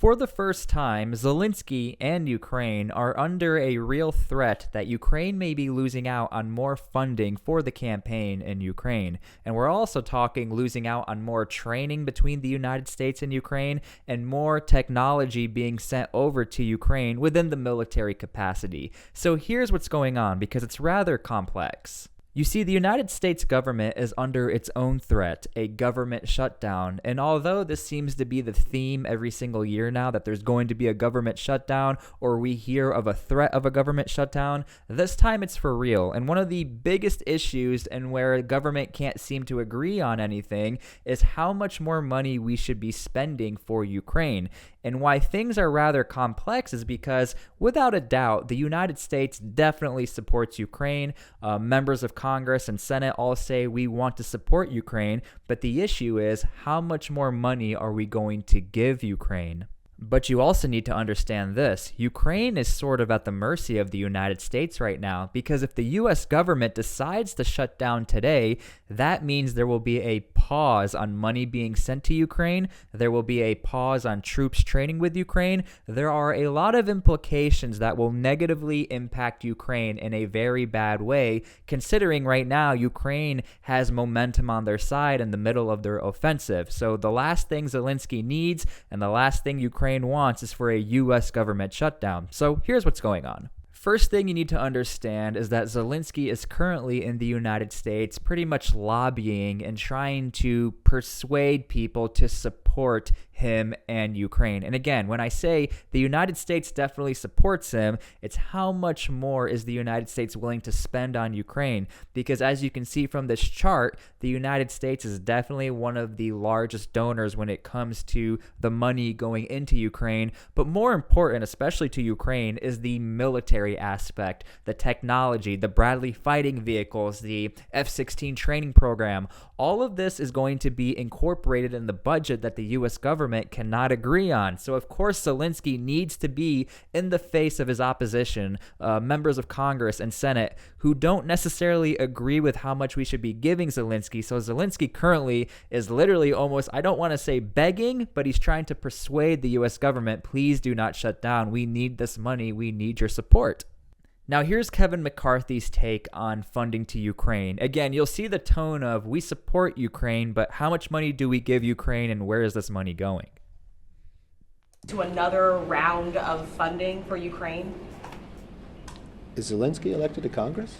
For the first time, Zelensky and Ukraine are under a real threat that Ukraine may be losing out on more funding for the campaign in Ukraine. And we're also talking losing out on more training between the United States and Ukraine and more technology being sent over to Ukraine within the military capacity. So here's what's going on, because it's rather complex. You see, the United States government is under its own threat, a government shutdown, and although this seems to be the theme every single year now, that there's going to be a government shutdown, or we hear of a threat of a government shutdown, this time it's for real. And one of the biggest issues, and where a government can't seem to agree on anything, is how much more money we should be spending for Ukraine. And why things are rather complex is because, without a doubt, the United States definitely supports Ukraine. Members of Congress and Senate all say we want to support Ukraine, but the issue is, how much more money are we going to give Ukraine? But you also need to understand this. Ukraine is sort of at the mercy of the United States right now, because if the US government decides to shut down today, that means there will be a pause on money being sent to Ukraine. There will be a pause on troops training with Ukraine. There are a lot of implications that will negatively impact Ukraine in a very bad way, considering right now Ukraine has momentum on their side in the middle of their offensive. So the last thing Zelensky needs and the last thing Ukraine wants is for a U.S. government shutdown. So here's what's going on. First thing you need to understand is that Zelensky is currently in the United States pretty much lobbying and trying to persuade people to support him and Ukraine. And again, when I say the United States definitely supports him, it's how much more is the United States willing to spend on Ukraine? Because as you can see from this chart, the United States is definitely one of the largest donors when it comes to the money going into Ukraine. But more important, especially to Ukraine, is the military aspect, the technology, the Bradley fighting vehicles, the F-16 training program. All of this is going to be incorporated in the budget that the U.S. government cannot agree on. So of course Zelensky needs to be in the face of his opposition, members of Congress and Senate, who don't necessarily agree with how much we should be giving Zelensky. So Zelensky currently is literally almost, I don't want to say begging, but he's trying to persuade the U.S. government, please do not shut down. We need this money. We need your support. Now here's Kevin McCarthy's take on funding to Ukraine. Again, you'll see the tone of, we support Ukraine, but how much money do we give Ukraine and where is this money going? To another round of funding for Ukraine? Is Zelensky elected to Congress?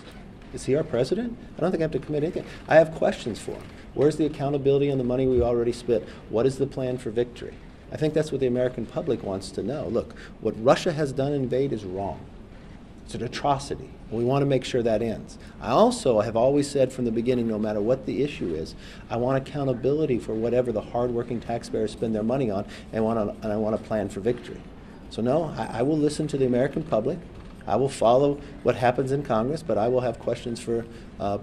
Is he our president? I don't think I have to commit anything. I have questions for him. Where's the accountability on the money we already spent? What is the plan for victory? I think that's what the American public wants to know. Look, what Russia has done in invade is wrong. It's an atrocity, and we want to make sure that ends. I also have always said from the beginning, no matter what the issue is, I want accountability for whatever the hardworking taxpayers spend their money on, and I want a plan for victory. So no, I will listen to the American public. I will follow what happens in Congress, but I will have questions for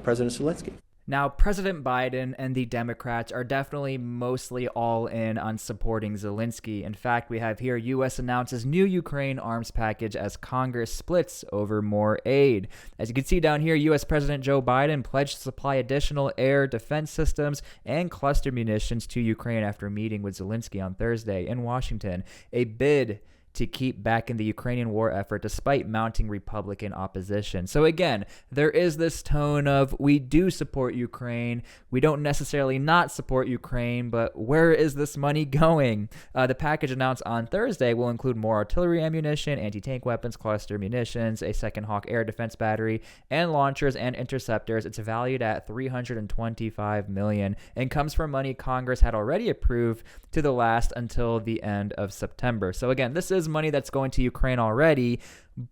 President Zelensky. Now, President Biden and the Democrats are definitely mostly all in on supporting Zelensky. In fact, we have here, U.S. announces new Ukraine arms package as Congress splits over more aid. As you can see down here, U.S. President Joe Biden pledged to supply additional air defense systems and cluster munitions to Ukraine after meeting with Zelensky on Thursday in Washington. A bid to keep back in the Ukrainian war effort despite mounting Republican opposition. So again, there is this tone of, we do support Ukraine, we don't necessarily not support Ukraine, but where is this money going? The package announced on Thursday will include more artillery ammunition, anti-tank weapons, cluster munitions, a second Hawk air defense battery, and launchers and interceptors. It's valued at $325 million and comes from money Congress had already approved to the last until the end of September. So again, this is money that's going to Ukraine already,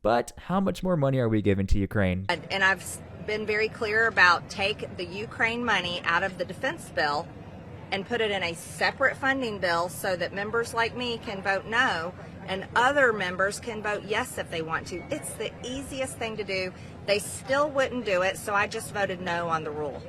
but how much more money are we giving to Ukraine? And I've been very clear about take the Ukraine money out of the defense bill and put it in a separate funding bill so that members like me can vote no and other members can vote yes if they want to. It's the easiest thing to do. They still wouldn't do it, so I just voted no on the rule.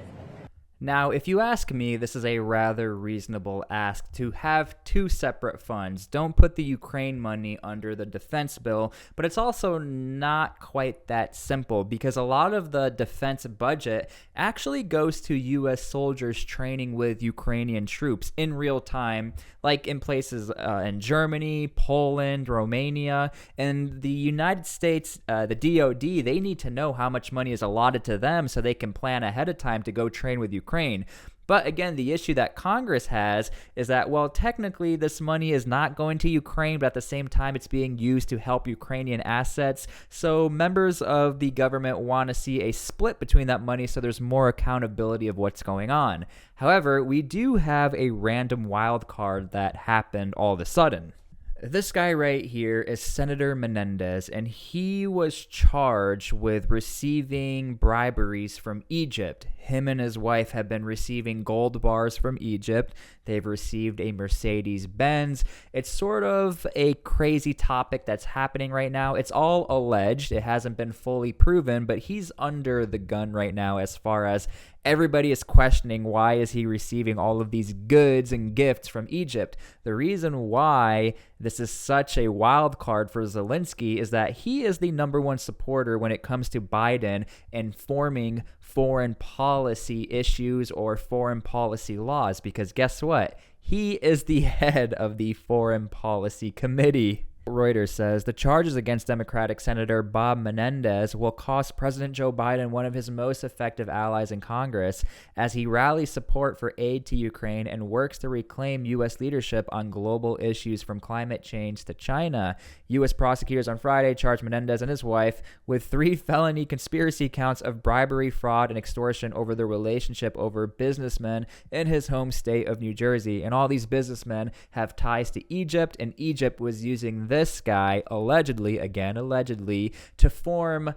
Now, if you ask me, this is a rather reasonable ask to have two separate funds. Don't put the Ukraine money under the defense bill, but it's also not quite that simple because a lot of the defense budget actually goes to U.S. soldiers training with Ukrainian troops in real time, like in places in Germany, Poland, Romania, and the United States, the DoD, they need to know how much money is allotted to them so they can plan ahead of time to go train with Ukraine. But again, the issue that Congress has is that, well, technically this money is not going to Ukraine, but at the same time it's being used to help Ukrainian assets. So members of the government want to see a split between that money so there's more accountability of what's going on. However, we do have a random wild card that happened all of a sudden. This guy right here is Senator Menendez, and he was charged with receiving briberies from Egypt. Him and his wife have been receiving gold bars from Egypt. They've received a Mercedes-Benz. It's sort of a crazy topic that's happening right now. It's all alleged. It hasn't been fully proven, but he's under the gun right now as far as everybody is questioning why is he receiving all of these goods and gifts from Egypt. The reason why this is such a wild card for Zelensky is that he is the #1 supporter when it comes to Biden informing foreign policy issues or foreign policy laws, because guess what? He is the head of the Foreign Policy Committee. Reuters says the charges against Democratic Senator Bob Menendez will cost President Joe Biden one of his most effective allies in Congress as he rallies support for aid to Ukraine and works to reclaim U.S. leadership on global issues from climate change to China. U.S. prosecutors on Friday charged Menendez and his wife with 3 felony conspiracy counts of bribery, fraud, and extortion over their relationship over businessmen in his home state of New Jersey. And all these businessmen have ties to Egypt, and Egypt was using this guy allegedly, to form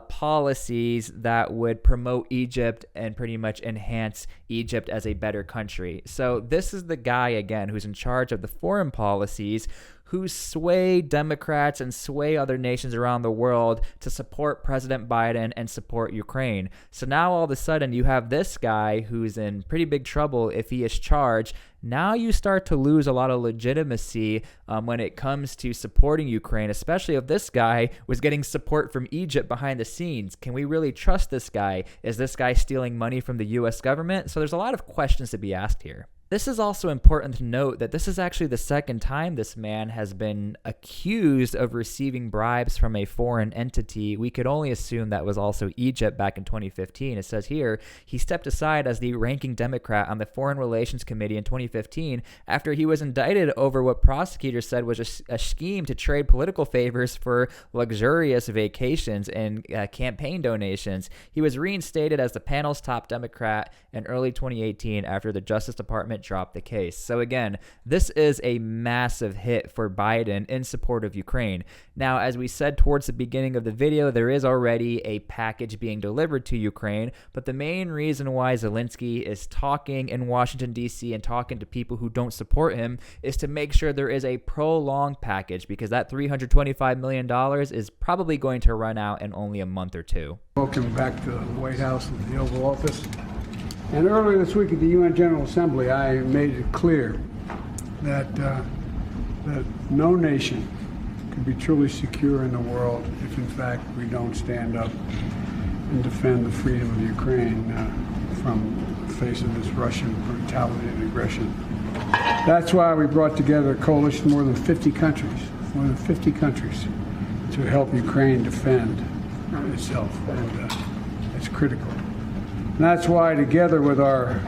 policies that would promote Egypt and pretty much enhance Egypt as a better country. So this is the guy, again, who's in charge of the foreign policies, who sway Democrats and sway other nations around the world to support President Biden and support Ukraine. So now all of a sudden you have this guy who's in pretty big trouble if he is charged. Now you start to lose a lot of legitimacy when it comes to supporting Ukraine, especially if this guy was getting support from Egypt behind the scenes. Can we really trust this guy? Is this guy stealing money from the U.S. government? So there's a lot of questions to be asked here. This is also important to note that this is actually the second time this man has been accused of receiving bribes from a foreign entity. We could only assume that was also Egypt back in 2015. It says here, he stepped aside as the ranking Democrat on the Foreign Relations Committee in 2015 after he was indicted over what prosecutors said was a scheme to trade political favors for luxurious vacations and campaign donations. He was reinstated as the panel's top Democrat in early 2018 after the Justice Department dropped the case. So again, this is a massive hit for Biden in support of Ukraine. Now, as we said towards the beginning of the video, there is already a package being delivered to Ukraine, but the main reason why Zelensky is talking in Washington, D.C. and talking to people who don't support him is to make sure there is a prolonged package, because that $325 million is probably going to run out in only a month or two. Welcome back to the White House and the Oval Office. And earlier this week at the UN General Assembly, I made it clear that no nation can be truly secure in the world if, in fact, we don't stand up and defend the freedom of Ukraine from the face of this Russian brutality and aggression. That's why we brought together a coalition of more than 50 countries, to help Ukraine defend itself, and it's critical. And that's why, together with our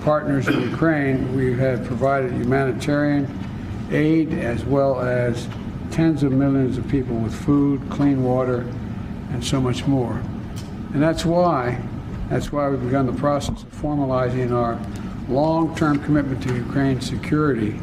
partners in Ukraine, we have provided humanitarian aid as well as tens of millions of people with food, clean water, and so much more. And that's why we've begun the process of formalizing our long-term commitment to Ukraine's security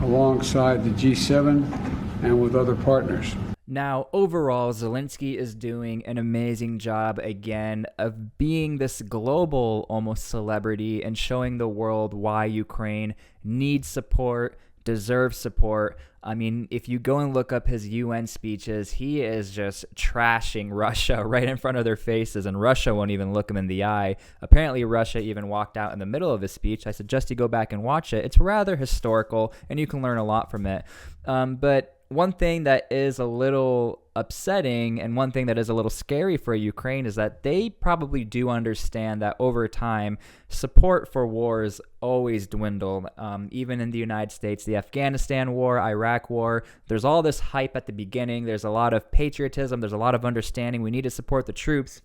alongside the G7 and with other partners. Now, overall, Zelensky is doing an amazing job again of being this global almost celebrity and showing the world why Ukraine needs support, deserves support. I mean, if you go and look up his UN speeches, he is just trashing Russia right in front of their faces, and Russia won't even look him in the eye. Apparently, Russia even walked out in the middle of his speech. I suggest you go back and watch it. It's rather historical, and you can learn a lot from it. But one thing that is a little upsetting and one thing that is a little scary for Ukraine is that they probably do understand that over time, support for wars always dwindle. Even in the United States, the Afghanistan war, Iraq war, there's all this hype at the beginning. There's a lot of patriotism. There's a lot of understanding. We need to support the troops.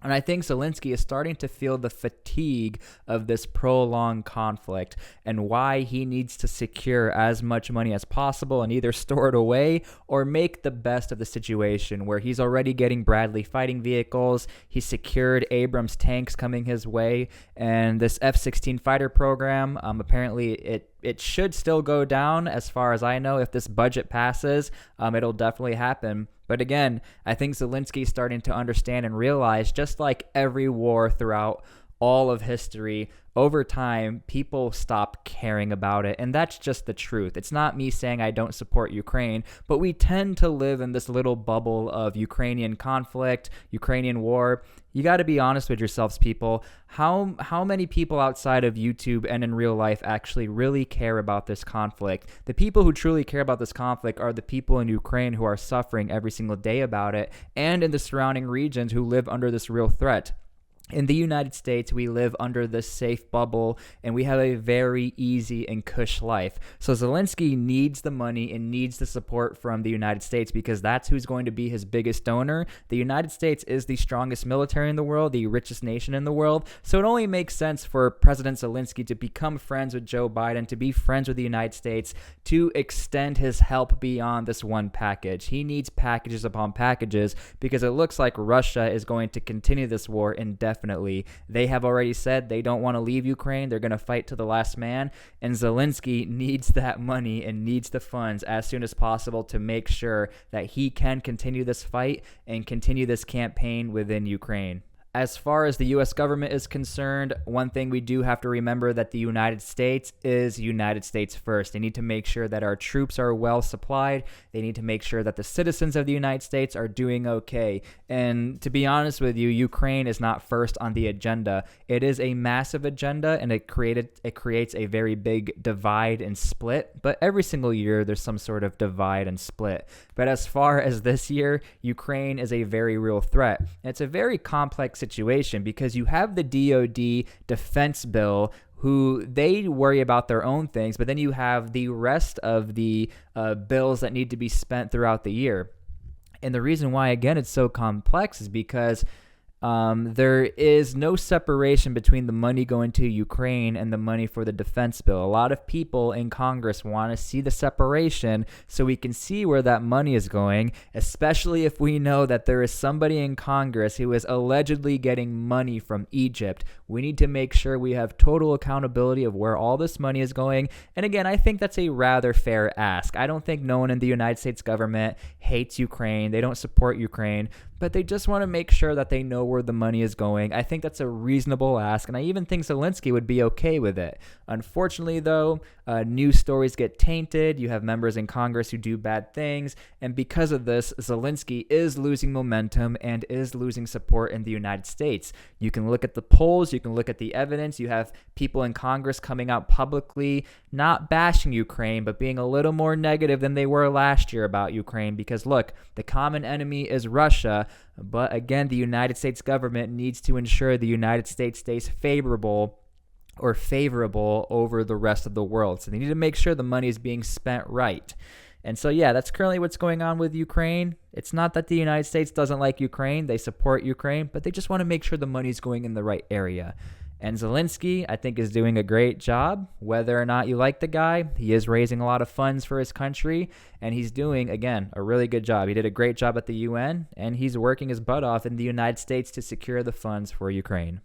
And I think Zelensky is starting to feel the fatigue of this prolonged conflict and why he needs to secure as much money as possible and either store it away or make the best of the situation where he's already getting Bradley fighting vehicles. He secured Abrams tanks coming his way, and this F-16 fighter program, apparently it should still go down as far as I know. If this budget passes, it'll definitely happen. But again, I think Zelensky is starting to understand and realize, just like every war throughout all of history, over time, people stop caring about it. And that's just the truth. It's not me saying I don't support Ukraine, but we tend to live in this little bubble of Ukrainian conflict, Ukrainian war. You got to be honest with yourselves, people. How many people outside of YouTube and in real life actually really care about this conflict? The people who truly care about this conflict are the people in Ukraine who are suffering every single day about it, and in the surrounding regions who live under this real threat. In the United States, we live under this safe bubble, and we have a very easy and cush life. So Zelensky needs the money and needs the support from the United States because that's who's going to be his biggest donor. The United States is the strongest military in the world, the richest nation in the world. So it only makes sense for President Zelensky to become friends with Joe Biden, to be friends with the United States, to extend his help beyond this one package. He needs packages upon packages because it looks like Russia is going to continue this war indefinitely. They have already said they don't want to leave Ukraine. They're going to fight to the last man. And Zelensky needs that money and needs the funds as soon as possible to make sure that he can continue this fight and continue this campaign within Ukraine. As far as the U.S. government is concerned, one thing we do have to remember that the United States is United States first. They need to make sure that our troops are well supplied. They need to make sure that the citizens of the United States are doing okay. And to be honest with you, Ukraine is not first on the agenda. It is a massive agenda, and it creates a very big divide and split. But every single year, there's some sort of divide and split. But as far as this year, Ukraine is a very real threat. And it's a very complex situation because you have the DoD defense bill who they worry about their own things, but then you have the rest of the bills that need to be spent throughout the year. And the reason why, again, it's so complex is because there is no separation between the money going to Ukraine and the money for the defense bill. A lot of people in Congress want to see the separation so we can see where that money is going, especially if we know that there is somebody in Congress who is allegedly getting money from Egypt. We need to make sure we have total accountability of where all this money is going. And again, I think that's a rather fair ask. I don't think no one in the United States government hates Ukraine. They don't support Ukraine, but they just want to make sure that they know where the money is going. I think that's a reasonable ask, and I even think Zelensky would be okay with it. Unfortunately, though, news stories get tainted. You have members in Congress who do bad things, and because of this, Zelensky is losing momentum and is losing support in the United States. You can look at the polls, you can look at the evidence. You have people in Congress coming out publicly, not bashing Ukraine, but being a little more negative than they were last year about Ukraine because, look, the common enemy is Russia. But again, the United States government needs to ensure the United States stays favorable over the rest of the world. So they need to make sure the money is being spent right. And so, yeah, that's currently what's going on with Ukraine. It's not that the United States doesn't like Ukraine. They support Ukraine, but they just want to make sure the money is going in the right area. And Zelensky, I think, is doing a great job. Whether or not you like the guy, he is raising a lot of funds for his country, and he's doing, again, a really good job. He did a great job at the UN, and he's working his butt off in the United States to secure the funds for Ukraine.